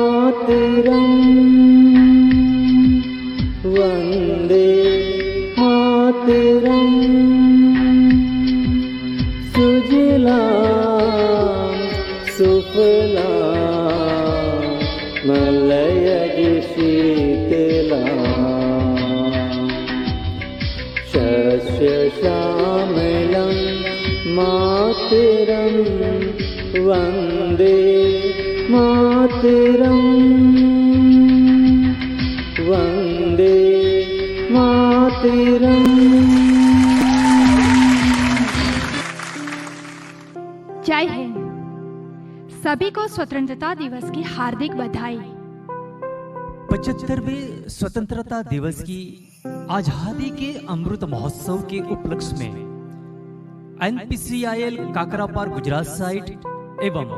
मातरम वंदे मातरम सुजलां सुफलां मलयज शीतलां शस्य श्यामलं मातरं वन्दे मातरं वन्दे मातरं। जय हिंद। सभी को स्वतंत्रता दिवस की हार्दिक बधाई। 75वें स्वतंत्रता दिवस की आजादी के अमृत महोत्सव के उपलक्ष्य में NPCIL काकरापार गुजरात साइट एवं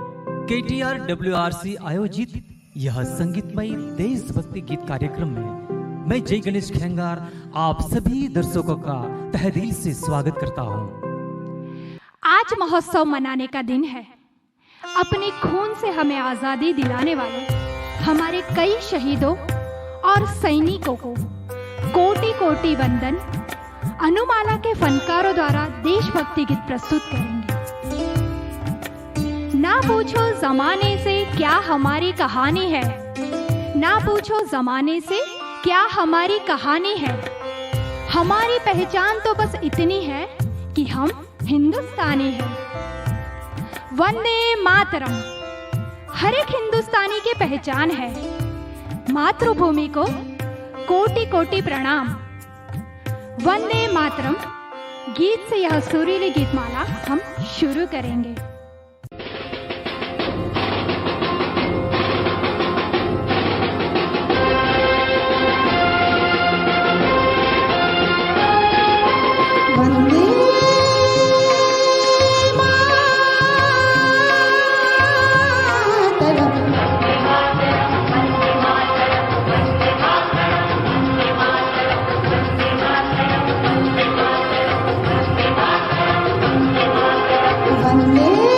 KTR WRC आयोजित यह संगीतमय देशभक्ति गीत कार्यक्रम में मैं जय गणेश खेंगार आप सभी दर्शकों का तहे दिल से स्वागत करता हूं। आज महोत्सव मनाने का दिन है। अपने खून से हमें आजादी दिलाने वाले हमारे कई शहीदों और सैनिकों को कोटि कोटि वंदन। अनुमाला के फनकारों द्वारा देशभक्ति गीत प्रस्तुत करेंगे। ना पूछो जमाने से क्या हमारी कहानी है, ना पूछो जमाने से क्या हमारी कहानी है। हमारी पहचान तो बस इतनी है कि हम हिंदुस्तानी हैं। वंदे मातरम हर एक हिंदुस्तानी की पहचान है। मातृभूमि को कोटि कोटि प्रणाम। वंदे मातरम गीत से यह सुरीली गीतमाला हम शुरू करेंगे। वंदे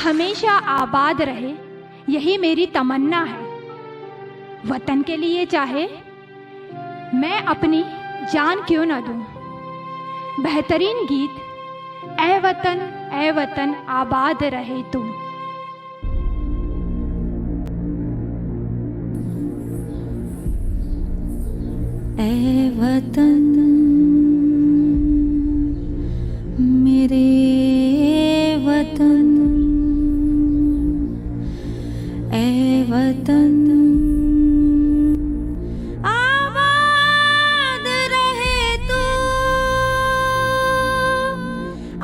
हमेशा आबाद रहे, यही मेरी तमन्ना है। वतन के लिए चाहे मैं अपनी जान क्यों न दूं। बेहतरीन गीत ए वतन आबाद रहे तू। ए वतन मेरे वतन, ए वतन आबाद रहे तू,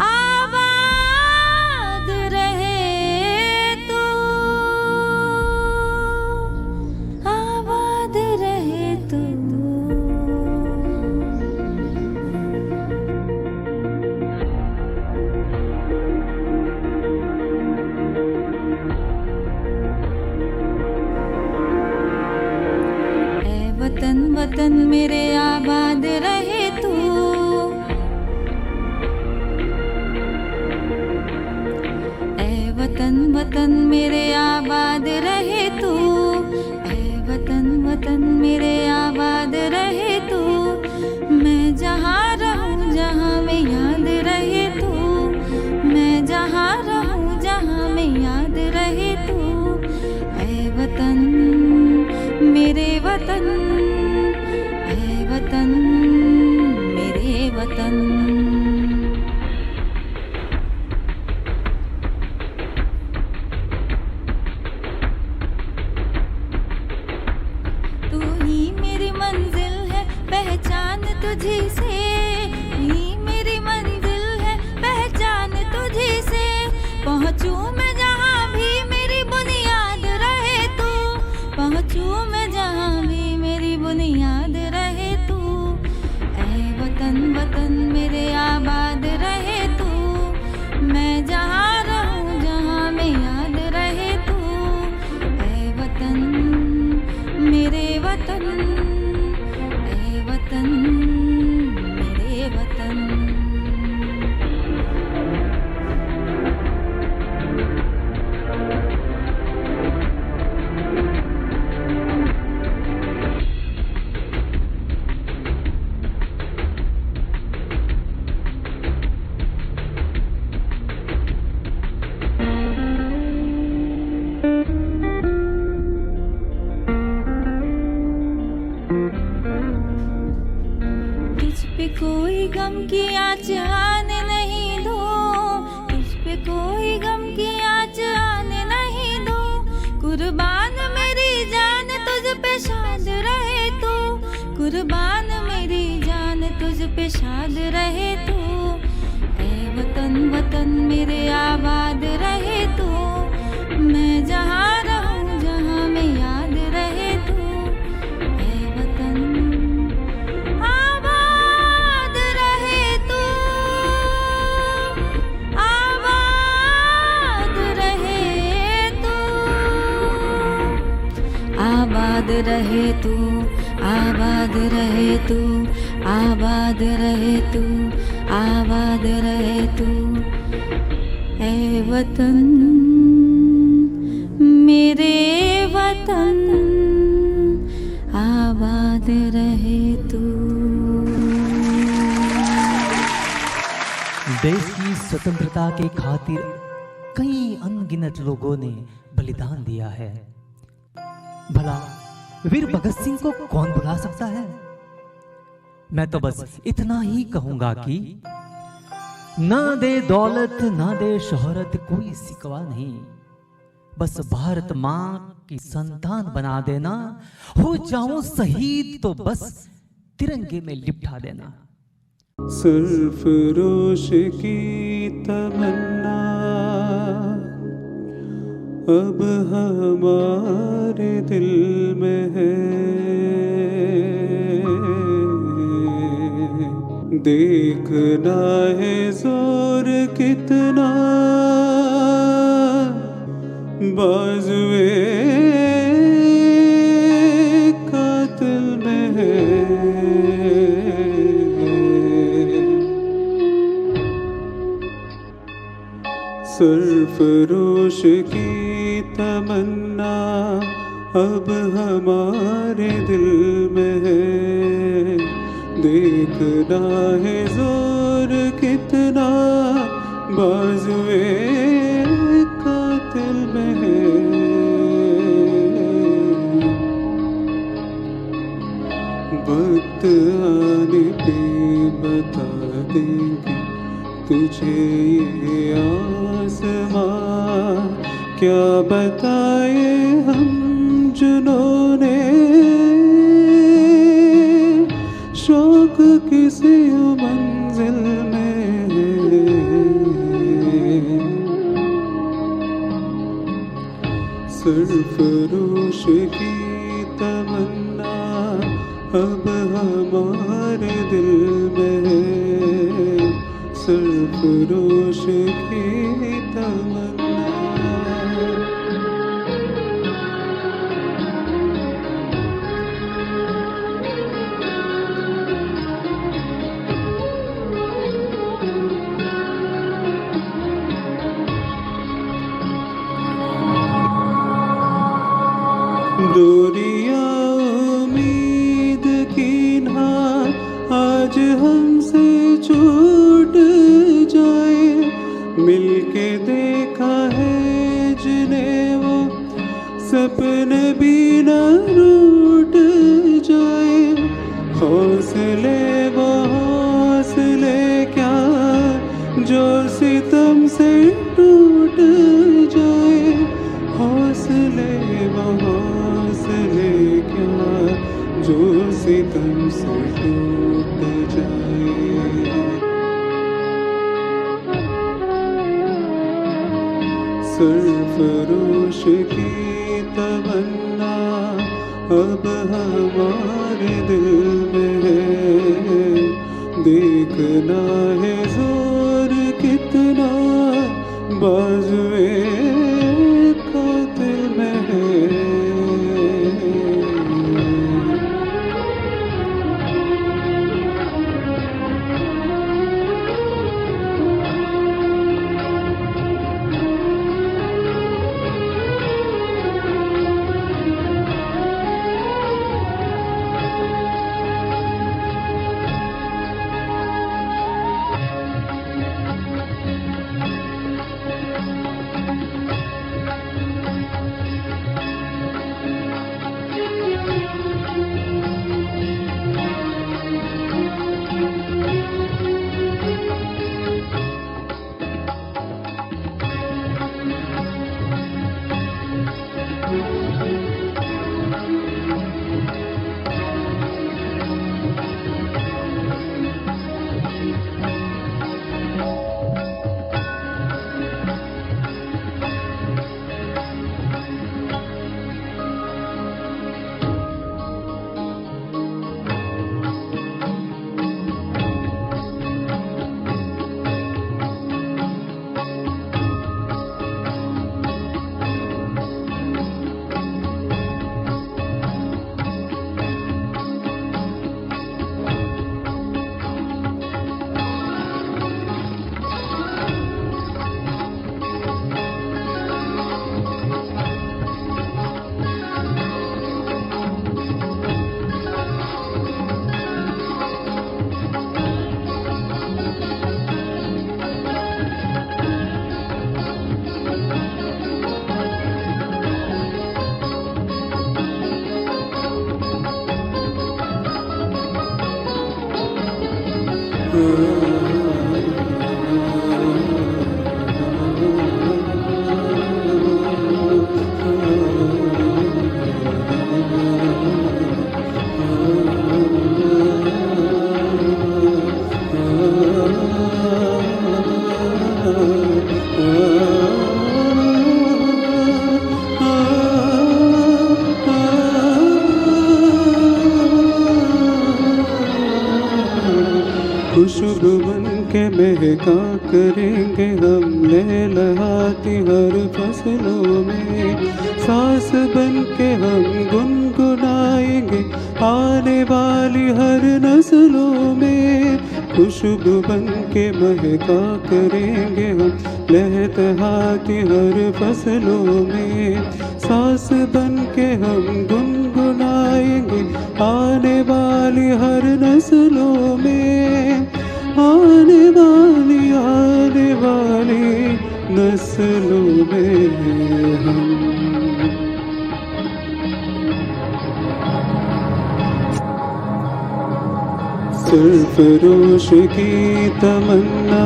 आबाद रहे तू, आबाद रहे तू। वतन वतन मेरे आबाद रहे तू, ए वतन वतन मेरे आबाद रहे तू, ए वतन वतन मेरे आबाद रहे तू। मैं जहाँ रहूँ जहाँ में याद रहे तू, मैं जहाँ रहूँ जहाँ में याद रहे तू। ए वतन मेरे वतन, ए वतन मेरे वतन। तू ही मेरी मंजिल है, पहचान तुझी से, ही मेरी मंजिल है, पहचान तुझी से। पहुँचूं मैं जहाँ भी मेरी बुनियाद रहे तू, पहुँचूं मैं जहाँ भी मेरी बुनियाद रहे तू। ऐ वतन वतन मेरे आबाद रहे तू, मैं जहाँ रहूँ जहाँ में याद रहे तू। ऐ वतन मेरे वतन, ऐ वतन मेरे वतन। कोई गम की आँच आने नहीं दो, तुझ पे कोई गम की आँच आने नहीं दो। कुर्बान मेरी जान तुझ पे शाद रहे तू, कुर्बान मेरी जान तुझ पे शाद रहे तू। ऐ वतन वतन मेरे आबाद रहे तू, मैं जहाँ रहूँ जहाँ में याद रहे तू। ऐ वतन आबाद रहे तू, आबाद रहे तू, आबाद रहे तू, आबाद रहे तू। ऐ वतन मेरे वतन आबाद रहे तू। देश की स्वतंत्रता के खातिर कई अनगिनत लोगों ने बलिदान दिया है। भला वीर भगत सिंह को कौन भुला सकता है। मैं तो बस इतना ही कहूंगा कि ना दे दौलत ना दे शोहरत कोई सिकवा नहीं, बस भारत माँ की संतान बना देना। हो जाऊं शहीद तो बस तिरंगे में लिपटा देना। सरफरोश की तमन्ना अब हमारे दिल में है, देखना है जोर कितना बाजुए कातिल में है। सरफरोश सरफरोश की तमन्ना अब हमारे दिल में है, देखना है जोर कितना बाजुए कातिल में है। वक्त आने पे बता देंगे तुझे ये आसमां, क्या बताए हम जिन्होंने शौक किसी मंजिल में है। सरफरोश की तमन्ना अब हमारे दिल में है, सरफरोश की तमन्ना। दूरिया उम्मीद की ना आज हमसे छूट जाए, मिलके देखा है जिन्हें वो सपने भी न रूठ जाए। हौसले वो हौसले क्या जो सितम से टूट जाए, हौसले वो हौसले क्या जो सितम से टूट जाए। सरफरोश की तमन्ना अब हमारे दिल में है, देखना है जोर कितना बाजुए कातिल में है। खुशबू बन के महका करेंगे हम लहलहाती हर फसलों में, सांस बन के हम गुनगुनाएंगे आने वाली हर नस्लों में। खुशबू बन के महका करेंगे हम लहलहाती हर फसलों में। सांस बन के हम गुनगुनाएंगे आने वाली हर नस्लों में, आने वाली नस्लों में हम। सरफरोश की तमन्ना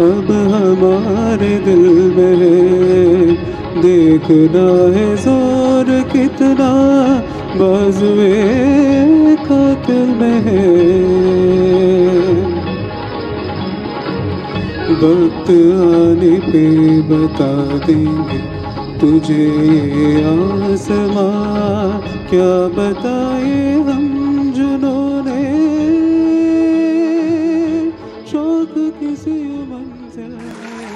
अब हमारे दिल में है, देखना है जोर कितना बाजुए कातिल में है। वक्त आने पे बता देंगे तुझे ये आसमां, क्या बताए हम जिन्होंने शौक किसी मंजिल में।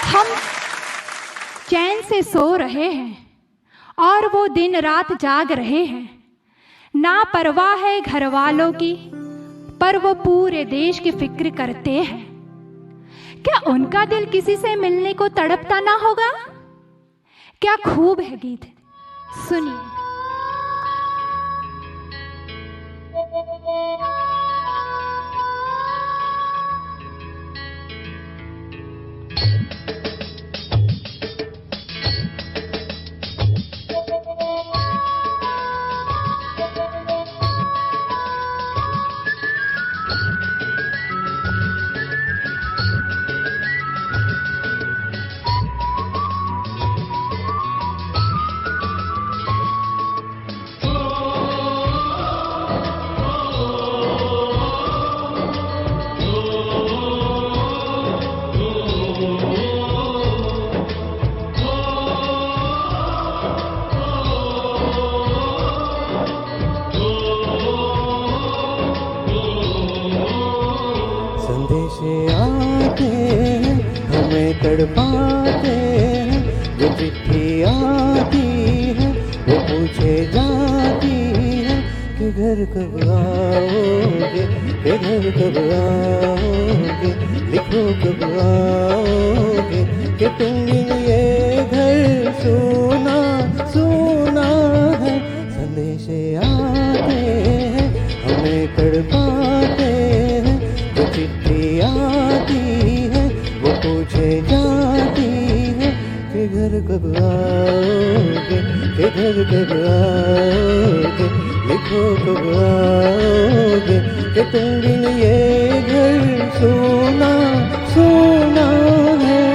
हम चैन से सो रहे हैं और वो दिन रात जाग रहे हैं। ना परवाह है घर वालों की, पर वो पूरे देश की फिक्र करते हैं। क्या उनका दिल किसी से मिलने को तड़पता ना होगा? क्या खूब है गीत, सुनिए। संदेशे आते हैं हमें तड़पाते हैं, जो चिट्ठी आती है वो पूछे जाती है कि घर कब आओगे, कि घर कब आओगे, लिखो कब आओगे, कि तुम ये घर सुना सुना है। संदेशे आते हैं हमें तड़पाते हैं, जो चिट्ठी आती है वो पूछे जाती है कि घर कब आओगे, कि घर कब आओगे, लिखो कब आओगे, कि तुम बिन ये घर सुना सुना है।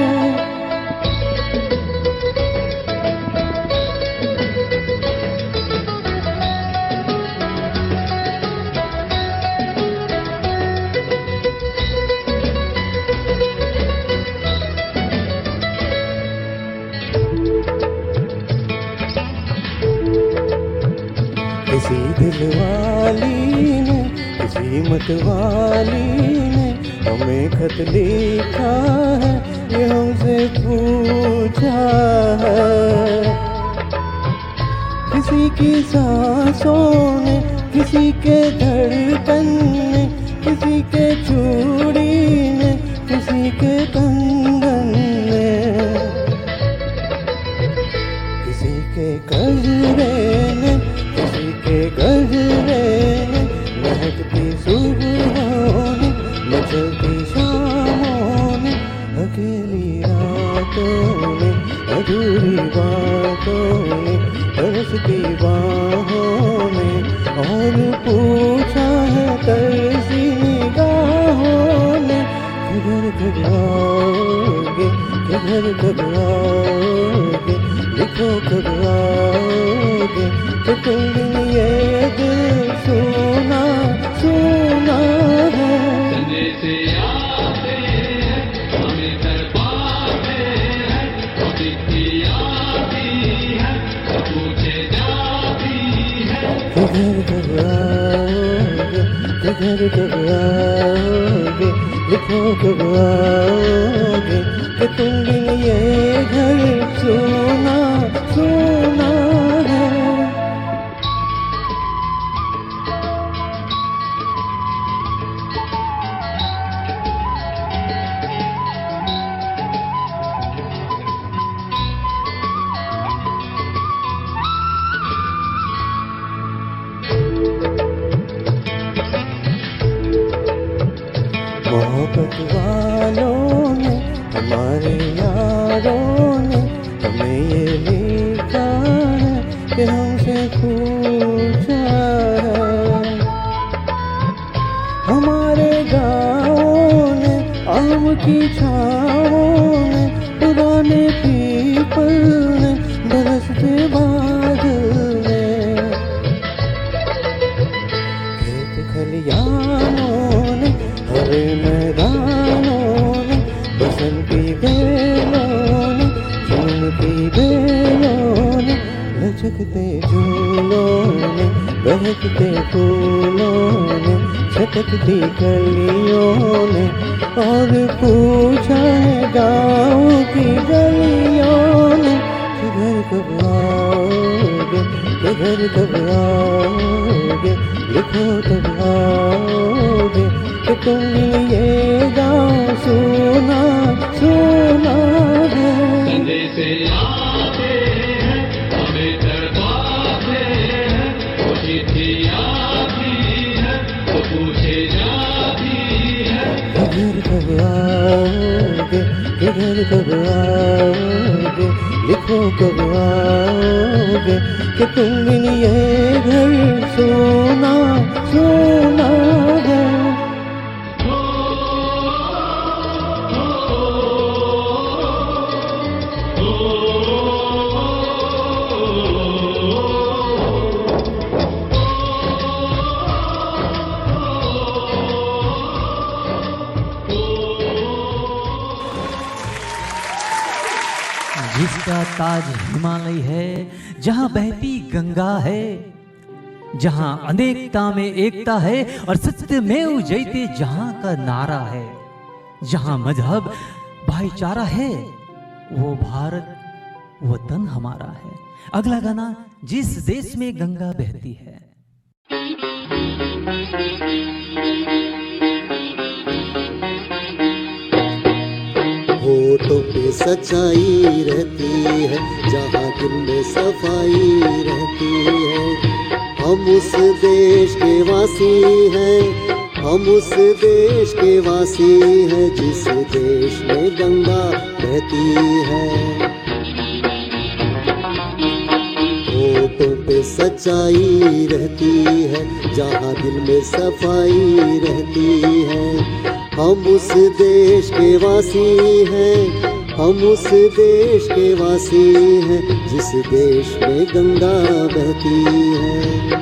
किसी दिलवाली ने, किसी मतवाली ने हमें खत लिखा है, ये हमसे पूछा है। किसी की सांसों ने, किसी के धड़कन ने, किसी के चूड़ी ने, किसी के कंगन ने, किसी के गजरे ने, किसी के गजरे ने, महकती सुबहों ने, मचलती शामों ने, अकेली रातों ने, अधूरी बातों ने, तरसती बाहों ने, और पूछा है तरसी निगाहों ने, किधर कब आओगे, किधर कब आओगे, लिखो कब आओगे, कि तुम ये दिल सुना सुना है। संदेशे आते हैं हमें तड़पाते हैं, वो चिट्ठी आती है वो पूछे जाती है। किधर कब आओगे, किधर कब आओगे, लिखो कब आओगे, कि तुम बिन ये घर सुना सुना है। हमें ये लिखा है कि हमसे पूछा है। हमारे गाँव ने आम की छाँव में पुराने पीपल ने बरसते बादल ने खेत खलियानों ने हरे मैदानों ने बसंती बेलों ने झूमती बेलों ने लचकते झूलों ने बहकते फूलों ने छटकती कलियों ने और पूछा है गाँव की गलियों ने कि घर कब आओगे, कि घर कब आओगे, लिखो कब आओगे कि तुम ये गाँव सुना सुना है। संदेश आते हैं हमें तड़पाते हैं, वो चिट्ठी आती है तो पूछे जाती है। घर कब आओगे, घर कब आओगे, लिखो कब आओगे कि तुम बिन ये घर सोना सोना है। जिसका ताज हिमालय है, जहाँ बहती गंगा है, जहाँ अनेकता में एकता है और सत्यमेव जयते जहाँ का नारा है, जहाँ मजहब भाईचारा है, वो भारत वतन हमारा है। अगला गाना जिस देश में गंगा बहती है। होठों पे सच्चाई रहती है, जहाँ दिल में सफाई रहती है। हम उस देश के वासी हैं, हम उस देश के वासी हैं, जिस देश में गंगा बहती है। होठों पे सच्चाई रहती है, जहाँ दिल में सफाई रहती है। हम उस देश के वासी हैं, हम उस देश के वासी हैं, जिस देश में गंगा बहती है।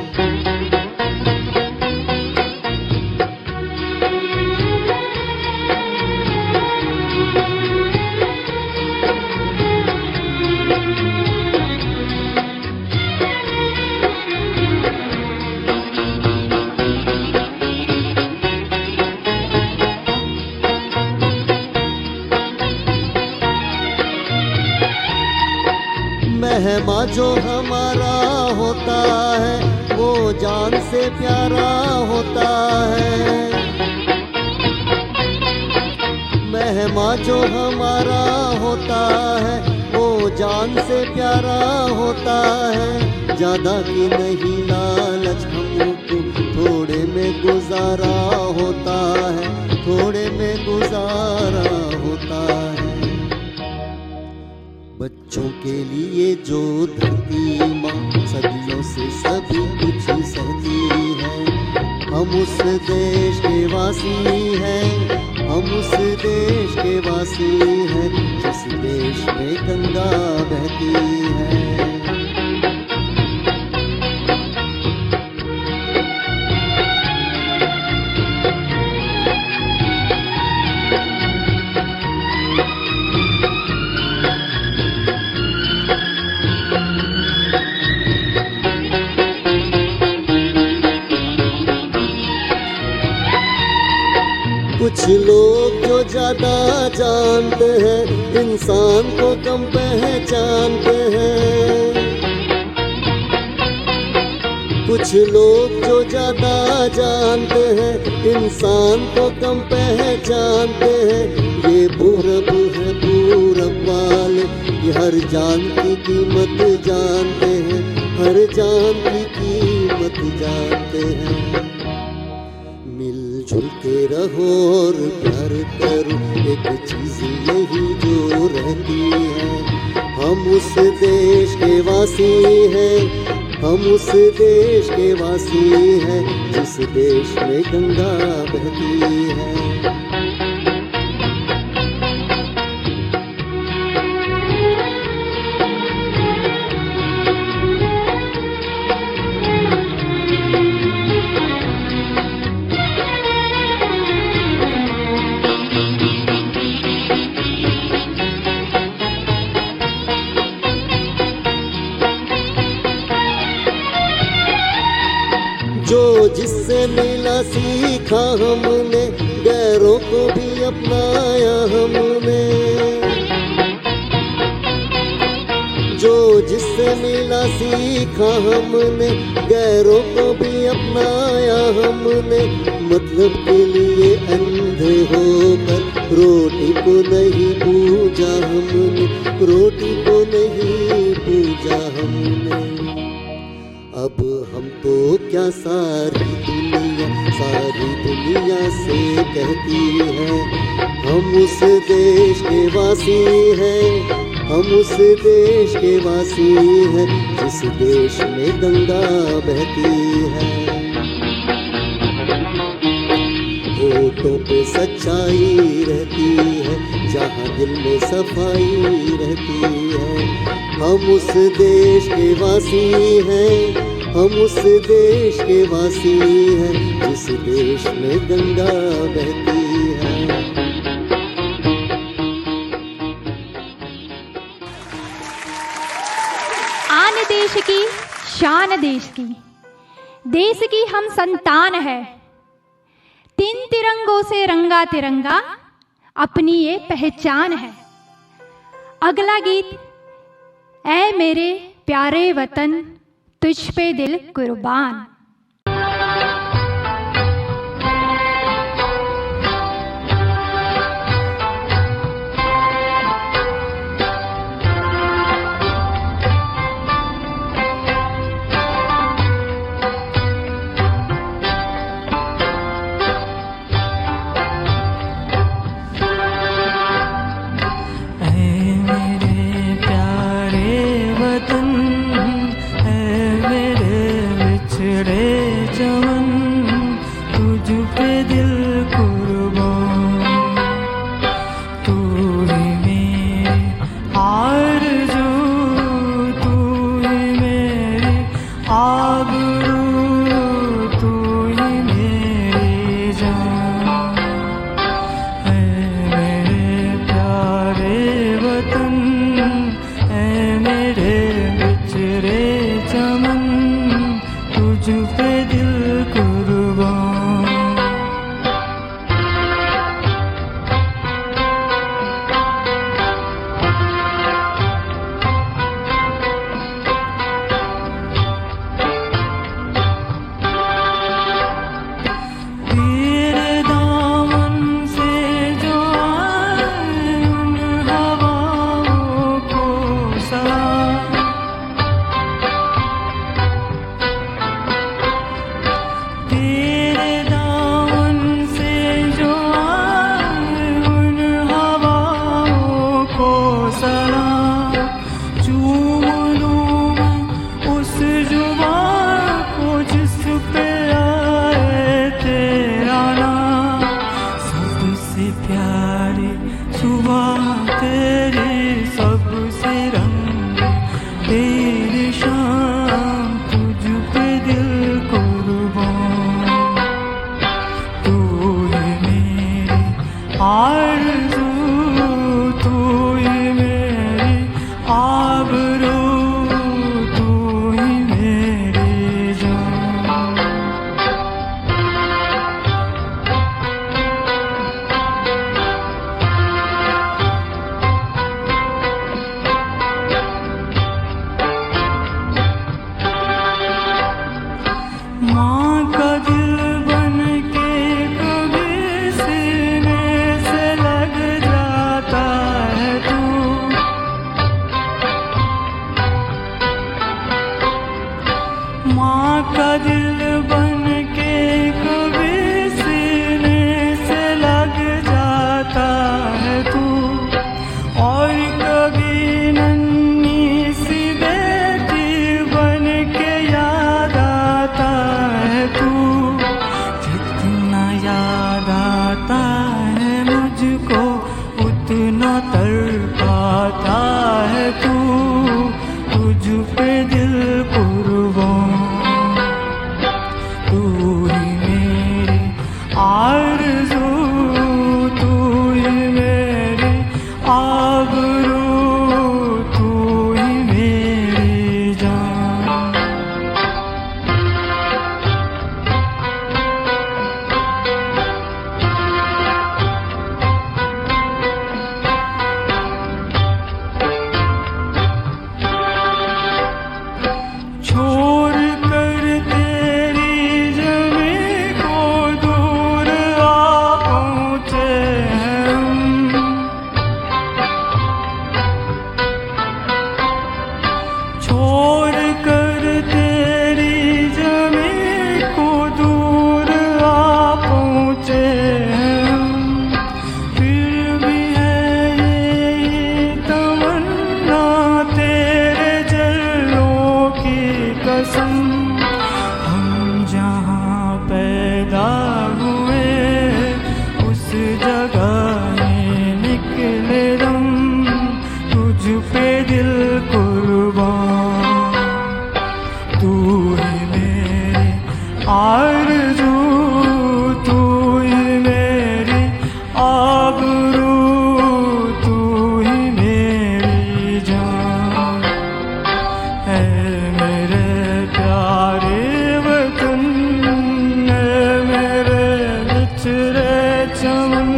मेहमा जो हमारा होता है, वो जान से प्यारा होता है। मेहमा जो हमारा होता है, वो जान से प्यारा होता है। ज्यादा की नहीं लालच हमको, थोड़े में गुजारा होता है, थोड़े में गुजारा होता है। बच्चों के लिए जो धरती माँ सदियों से सभी कुछ सहती है। हम उस देश के वासी हैं, हम उस देश के वासी हैं, जिस देश में गंगा बहती है। कुछ लोग जो ज्यादा जानते हैं, इंसान को कम पहचानते हैं। कुछ लोग जो ज्यादा जानते हैं, इंसान को कम पहचानते हैं। ये पूरब है पूरब वाले, ये हर जान की कीमत जानते हैं, हर जान की कीमत जानते हैं। मिलजुल के रहो और प्यार करो, एक चीज यही जो रहती है। हम उस देश के वासी हैं, हम उस देश के वासी हैं जिस देश में गंगा बहती है। जो जिससे मिला सीखा हमने, गैरों को भी अपनाया हमने। जो जिससे मिला सीखा हमने, गैरों को भी अपनाया हमने। मतलब के लिए अंधे होकर रोटी को नहीं पूजा हमने, रोटी को नहीं पूजा हमने। अब हम तो क्या सारी दुनिया से कहती है, हम उस देश के वासी हैं, हम उस देश के वासी हैं जिस देश में गंगा बहती है। होठों पे सच्चाई रहती है, जहाँ दिल में सफाई रहती है। हम उस देश के वासी हैं, हम उस देश के वासी हैं जिस देश में गंगा बहती है। आन देश की शान देश की, देश की हम संतान है। 3 तिरंगों से रंगा तिरंगा अपनी ये पहचान है। अगला गीत, ऐ मेरे प्यारे वतन तुझ पे दिल कुर्बान। मेरे दिल कुर्बान, तू ही मेरी आरज़ू, तू ही मेरी आबरू, तू ही मेरी जान है मेरे प्यारे वतन, है मेरे बिछड़े चमन,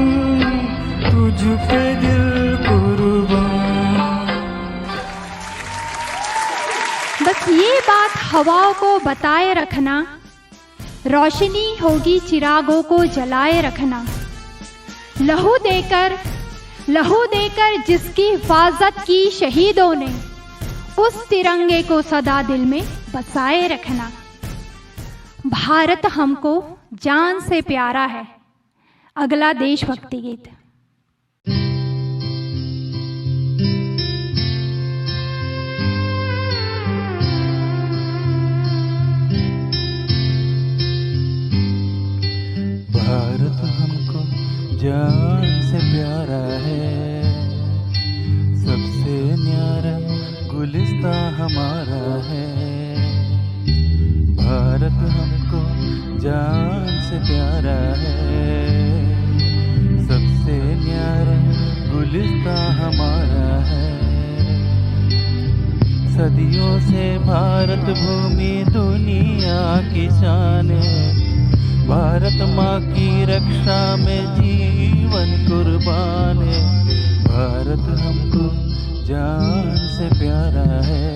तुझ पे दिल कुर्बान। बस ये बात हवाओं को बताए रखना, रोशनी होगी चिरागों को जलाए रखना। लहू देकर जिसकी हिफाजत की शहीदों ने, उस तिरंगे को सदा दिल में बसाए रखना। भारत हमको जान से प्यारा है। अगला देशभक्ति गीत। भारत हमको जान से प्यारा है, सबसे न्यारा गुलिस्ता हमारा है। भारत हमको जान से प्यारा है, सबसे न्यारा गुलिस्ता हमारा है। सदियों से भारत भूमि दुनिया की शान है, भारत माँ की रक्षा में जीवन कुर्बान है। भारत हमको जान से प्यारा है,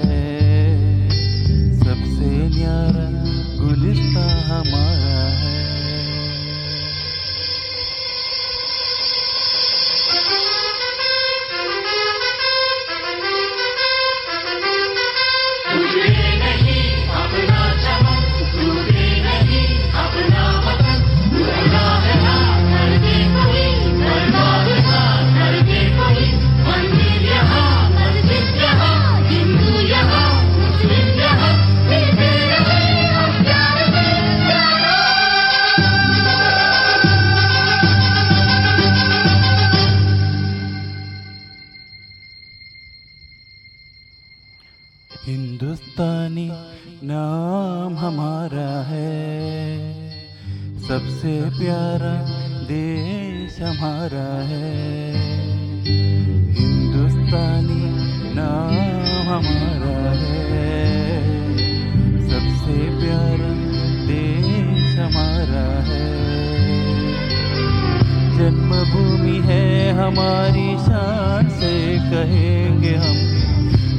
सबसे न्यारा गुलिस्ता हमारा है। हिंदुस्तानी नाम हमारा है, सबसे प्यारा देश हमारा है। हिंदुस्तानी नाम हमारा है, सबसे प्यारा देश हमारा है। जन्मभूमि है हमारी, शान से कहेंगे हम,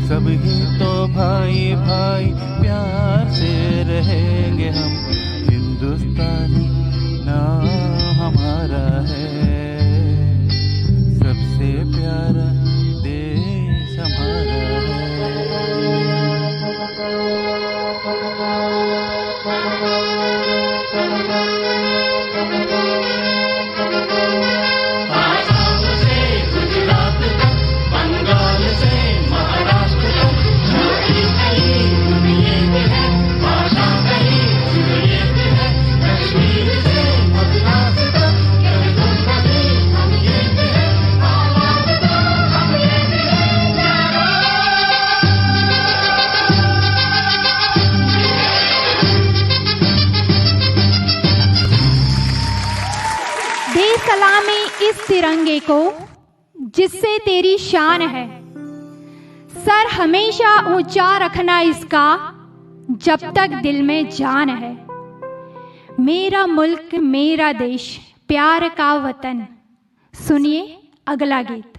सब ही तो भाई भाई प्यार से रहेंगे हम। हिंदुस्तानी नाम हमारा है, सबसे प्यारा देश हमारा सलामी इस तिरंगे को जिससे तेरी शान है, सर हमेशा ऊंचा रखना इसका जब तक दिल में जान है। मेरा मुल्क मेरा देश प्यार का वतन। सुनिए अगला गीत।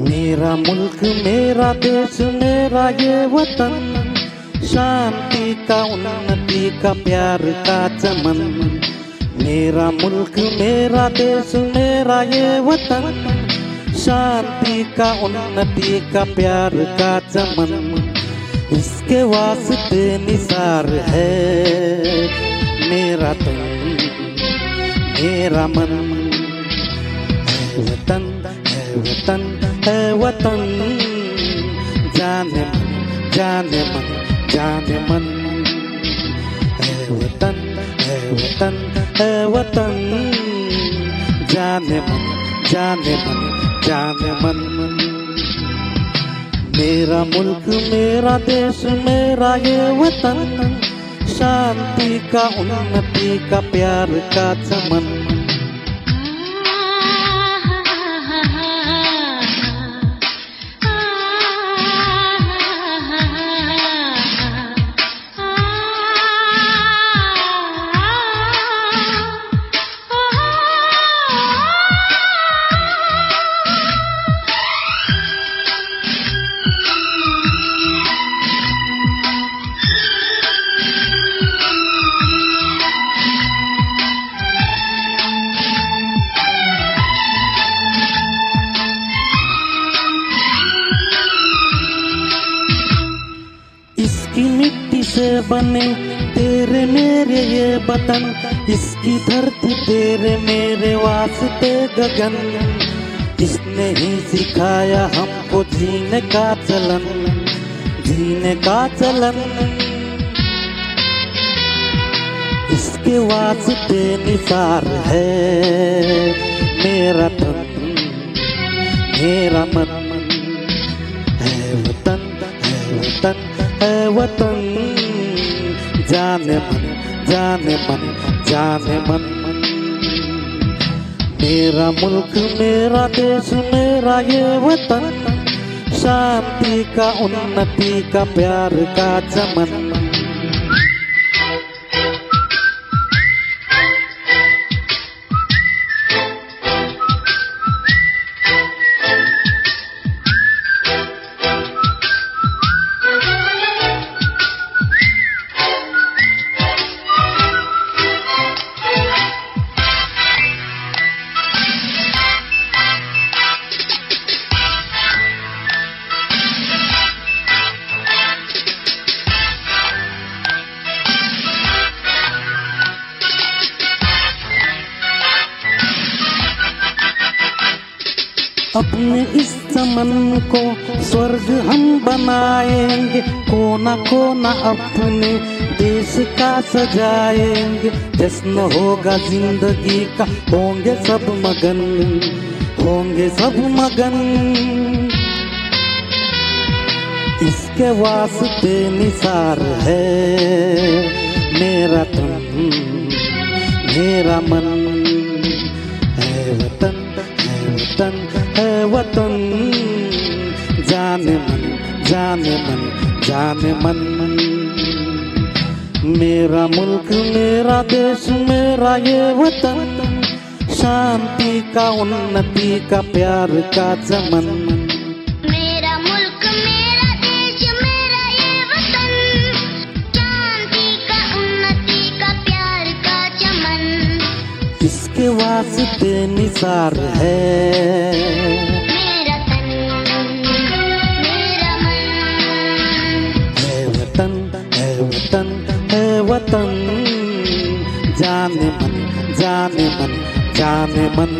मेरा मुल्क मेरा देश मेरा ये वतन, शांति का उन्नति का प्यार का चमन। मेरा मुल्क मेरा देश मेरा ये वतन, शांति का उन्नति का प्यार का चमन। इसके वास्ते निसार है मेरा तन मेरा मन। है वतन है वतन है वतन, जाने मन जाने मन जाने मन। है वतन है वतन है वतन, जाने मन जाने मन जाने मन। मेरा मुल्क मेरा देश मेरा ये वतन, शांति का उन्नति का प्यार का चमन। इसकी मिट्टी से बने तेरे मेरे ये वतन, इसकी धरती तेरे मेरे वास्ते गगन। इसने ही सिखाया हमको जीने का चलन, जीने का चलन। इसके वास्ते निसार है मेरा तन मेरा मन। है वतन है वतन है वतन, जाने मन जाने मन जाने मन। मेरा मुल्क मेरा देश मेरा ये वतन, शांति का उन्नति का प्यार का चमन। अपने इस चमन को स्वर्ग हम बनाएंगे, कोना कोना अपने देश का सजाएंगे। जश्न होगा जिंदगी का, होंगे सब मगन होंगे सब मगन। इसके वास्ते निसार है मेरा तन मेरा मन। है वतन है वतन है वतन, जाने मन जाने मन जाने मन। मेरा मुल्क मेरा देश मेरा ये वतन, शांति का उन्नति का प्यार का चमन। मेरा मुल्क मेरा देश मेरा ये वतन, शांति का उन्नति का प्यार का चमन। इसके वास्ते निसार है मेरा तन मेरा मन। है वतन है वतन है वतन, जाने मन जाने मन जाने मन।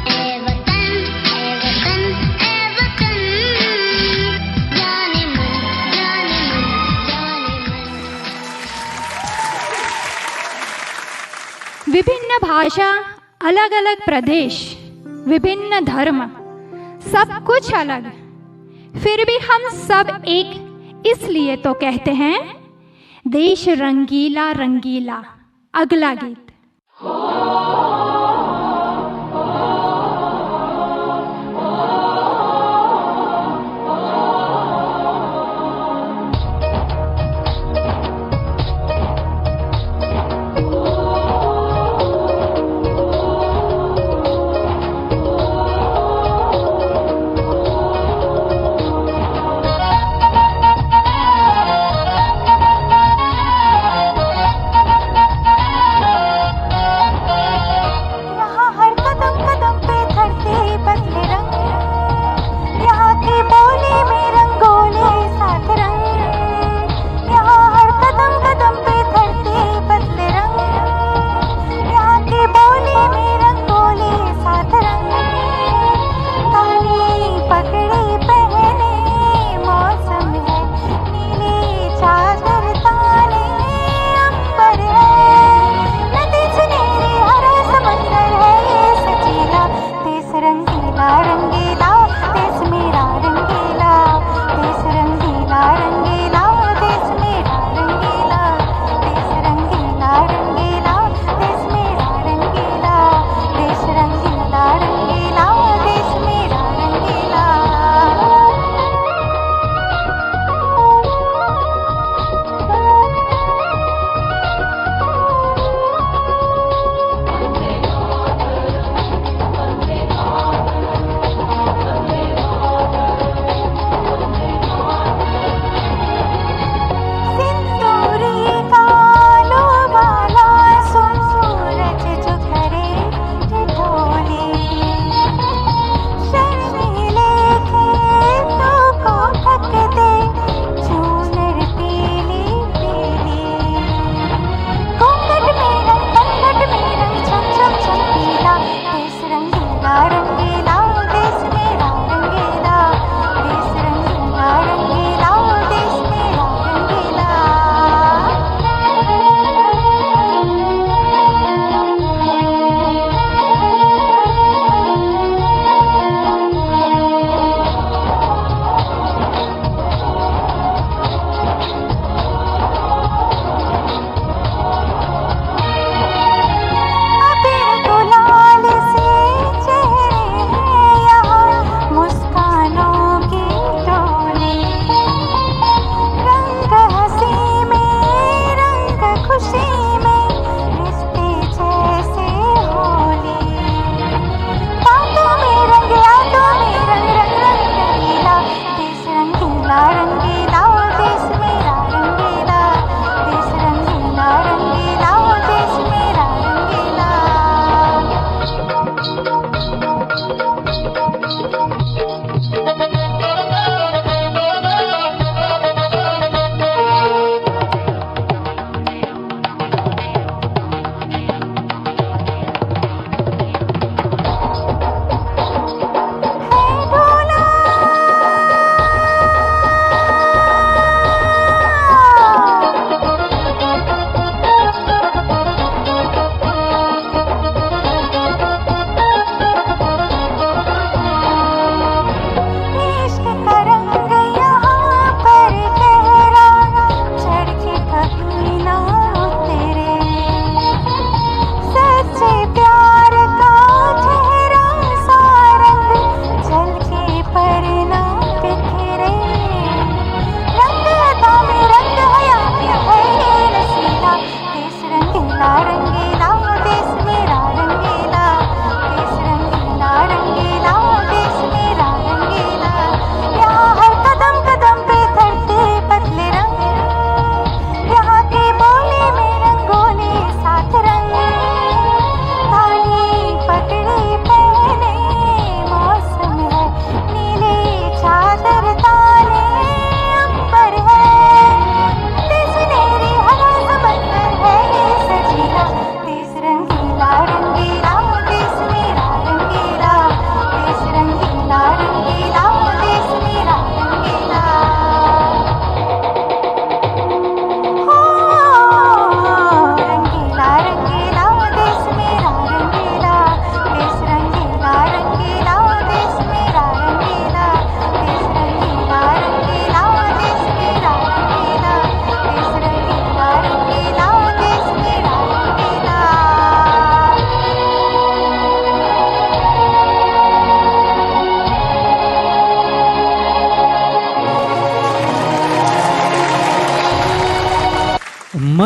ए वतन ए वतन, जाने मन जाने मन जाने मन। विभिन्न भाषा, अलग अलग प्रदेश, विभिन्न धर्म, सब कुछ अलग, फिर भी हम सब एक। इसलिए तो कहते हैं देश रंगीला रंगीला। अगला गीत।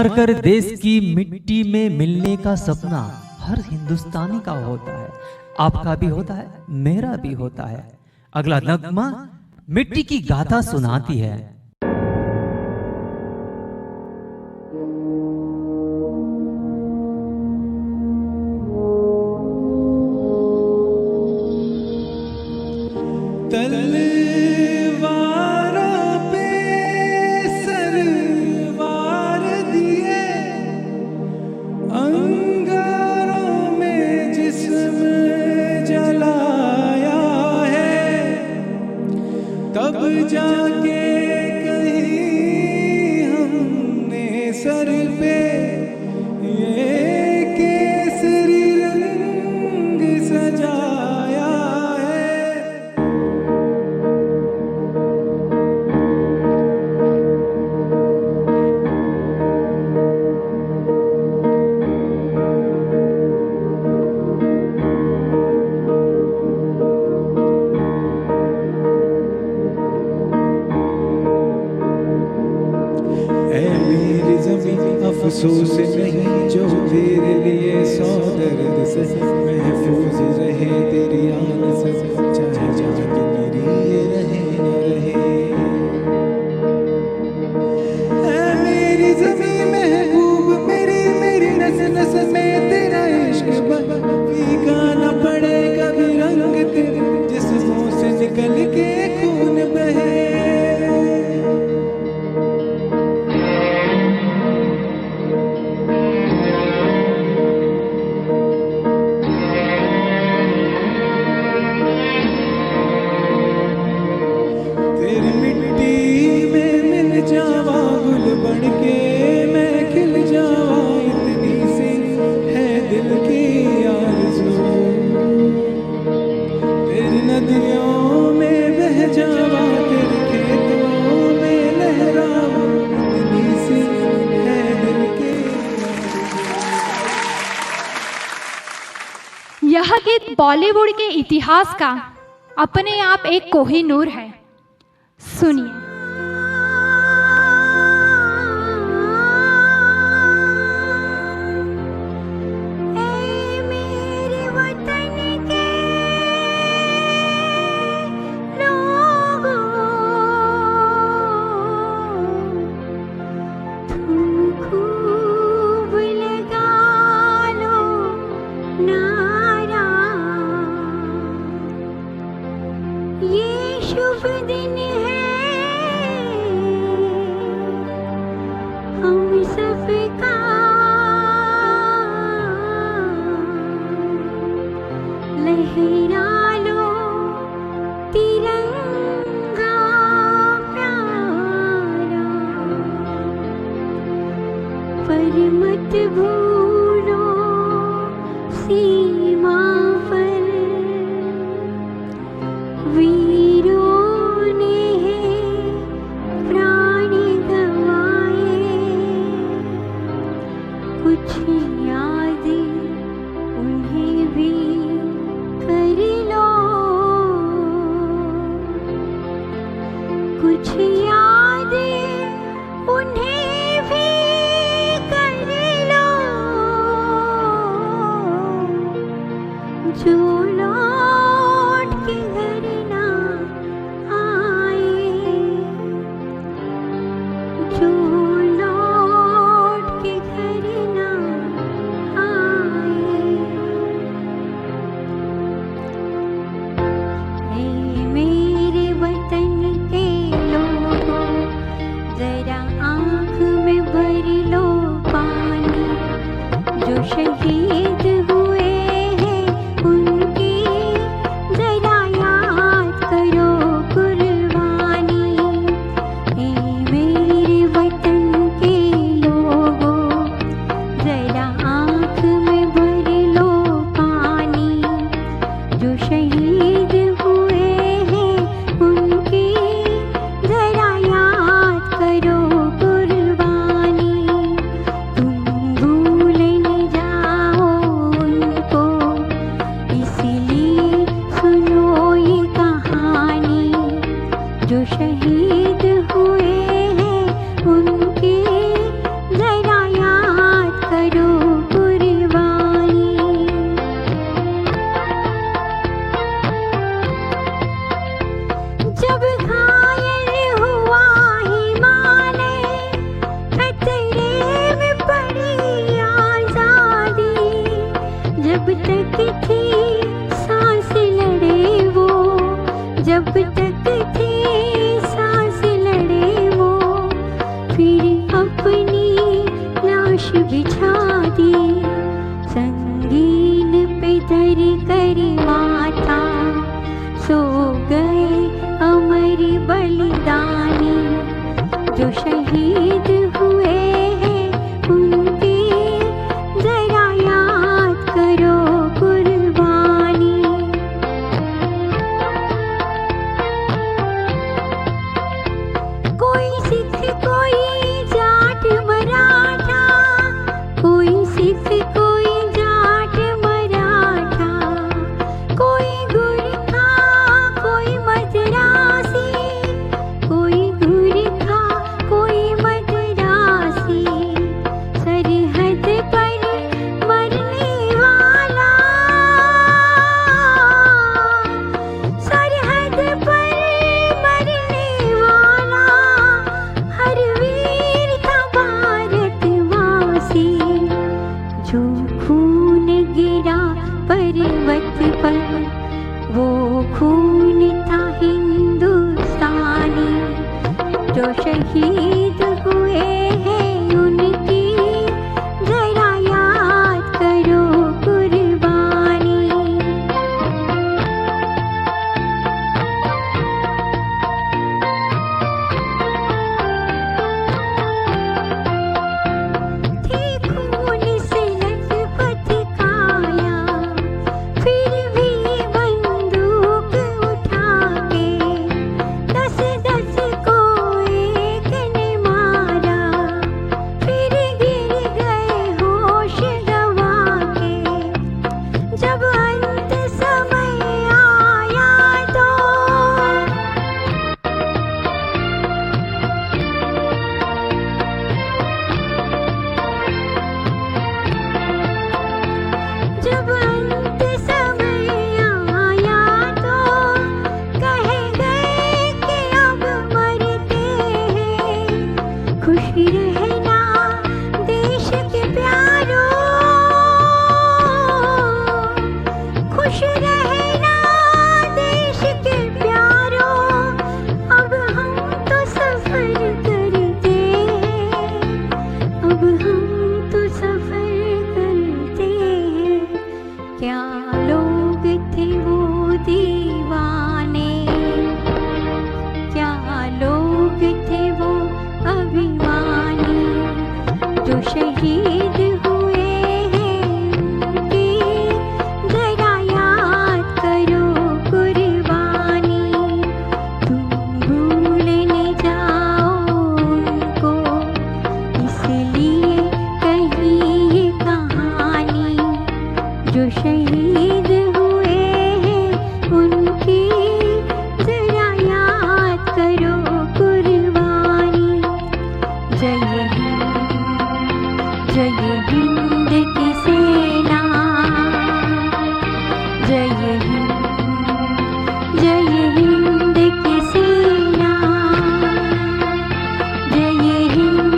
मरकर देश की मिट्टी में मिलने का सपना हर हिंदुस्तानी का होता है। आपका भी होता है, मेरा भी होता है। अगला नगमा मिट्टी की गाथा सुनाती है। तलवारों पे सरवार दिए, अंगारों में जिस्म जलाया है, तब जाके कहीं हमने सर पे ये केसरी रंग सजाया है। ऐ मेरी ज़मीं अफसोस नहीं जो तेरे लिए सौ दर्द से महफूज रहे तेरी आन से, चाहे जान मेरी ये रहे न रहे। ऐ मेरी ज़मीं महबूब मेरी मेरी नस नस में तेरा इश्क फीका न पड़े कभी रंग तेरे जिस्मों से निकल के खून बहे। तेरी मिट्टी में मिल जावा गुल बन के मैं खिल जावा, इतनी सी है दिल की आरज़ू। तेरी नदियों में बह जावा तेरे खेतों में लहरावा, इतनी सी है दिल की। यह गीत बॉलीवुड के इतिहास का अपने आप एक कोहिनूर है। सुनिए। मेरे वतन के लोगों, तुम खूब लगा लो नारा, ये शुभ दिन है हम सबका, लहरा लो तिरंगा प्यारा, पर मत भूलो सीमा पर वीरों ने प्राण गंवाए, कुछ याद उन्हें भी कर लो, कुछ याद उन्हें भी कर लो, जो लौट के घर ना आए, जो लौट के घर ना आए। ऐ मेरे वतन के लोगों, जरा आँख में भर लो पानी, जो शहीद हुए हैं उनकी जरा याद करो कुर्बानी। ऐ मेरे वतन के लोगों, जरा आँख में भर लो पानी, जो शहीद हुए हैं उनकी जरा याद करो कुर्बानी। तुम भूल न जाओ उन तक थी सांस लड़े वो, जब तक थी सांस लड़े वो, फिर अपनी लाश बिछा दी संगीन पे धर कर माथा, सो गए अमर बलिदानी जो शहीद हुए हैं उनकी जरा याद करो कुर्बानी। कोई सिख कोई जाट मराठा, कोई सिख कोई जाट मराठा, कोई गुरखा कोई मद्रासी, कोई गुरखा कोई मद्रासी, सरहद पर मरने वाला, सरहद पर मरने वाला हर वीर था भारतवासी। जो खून गिरा पर्वत पर वो खून था हिंदुस्तानी, जो शहीद हुए हैं उनकी जरा याद करो कुर्बानी। थी खून से लथपथ काया, फिर भी बंदूक उठा के 10-10 को एक ने मारा, फिर गिर गए होश गवा के। जब अंत समय आया तो जब अंत समय आया तो कह गए कि अब मरते हैं, खुश रहना देश के प्यारों, खुश रहना देश के प्यारों, अब हम तो सफर करते हैं, अब हम तो सफर करते हैं। क्या लोग थे वो दीवाने, क्या लोग थे वो अभिमानी, जो शहीद हुए हैं उनकी जरा याद करो कुर्बानी। तुम भूल न जाओ उनको, इसलिए कही ये कहानी, जो शहीद हुए हैं उनकी जरा याद करो कुर्बानी। जय हिंद, जय हिंद की सेना, जय हिंद, जय हिंद की सेना, जय हिंद,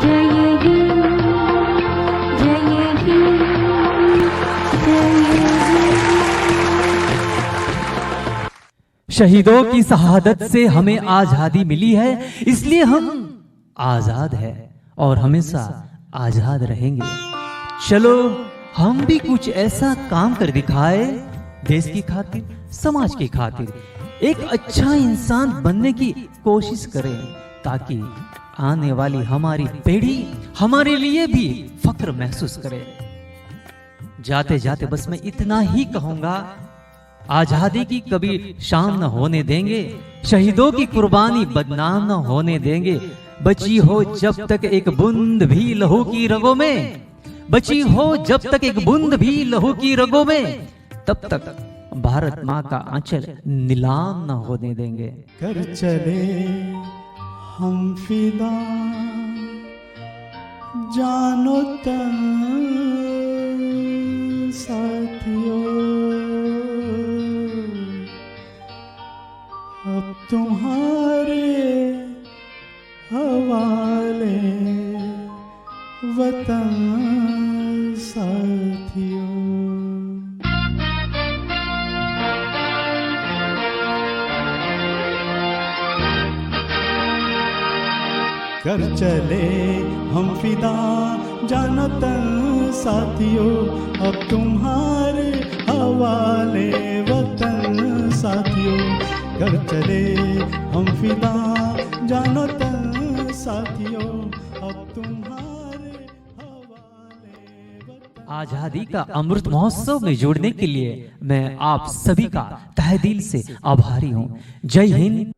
जय हिंद, जय हिंद, जय हिंद। शहीदों की शहादत से हमें आजादी मिली है, इसलिए हम आजाद है और हमेशा आजाद रहेंगे। चलो हम भी कुछ ऐसा काम कर दिखाए, देश की खातिर, समाज की खातिर, एक अच्छा इंसान बनने की कोशिश करें, ताकि आने वाली हमारी पीढ़ी हमारे लिए भी फख्र महसूस करे। जाते जाते बस मैं इतना ही कहूंगा, आजादी की कभी शाम न होने देंगे, शहीदों की कुर्बानी बदनाम न होने देंगे। बची हो जब तक एक बूंद भी लहू की रगों में, बची हो जब तक एक बूंद भी लहू की रगों में, तब तक भारत माँ का आंचल नीलाम न होने देंगे। कर चले हम फिदा जानो तन साथियों, अब तुम्हारे हवाले वतन साथियों। कर चले हम फिदा जानो तन साथियों, अब तुम्हारे हवाले वतन साथियों, कर चले हम फिदा जानो तन साथियों, अब तुम्हारे हवाले वतन। आजादी का अमृत महोत्सव में जुड़ने के लिए मैं आप सभी का तहे दिल से आभारी हूँ। जय हिंद,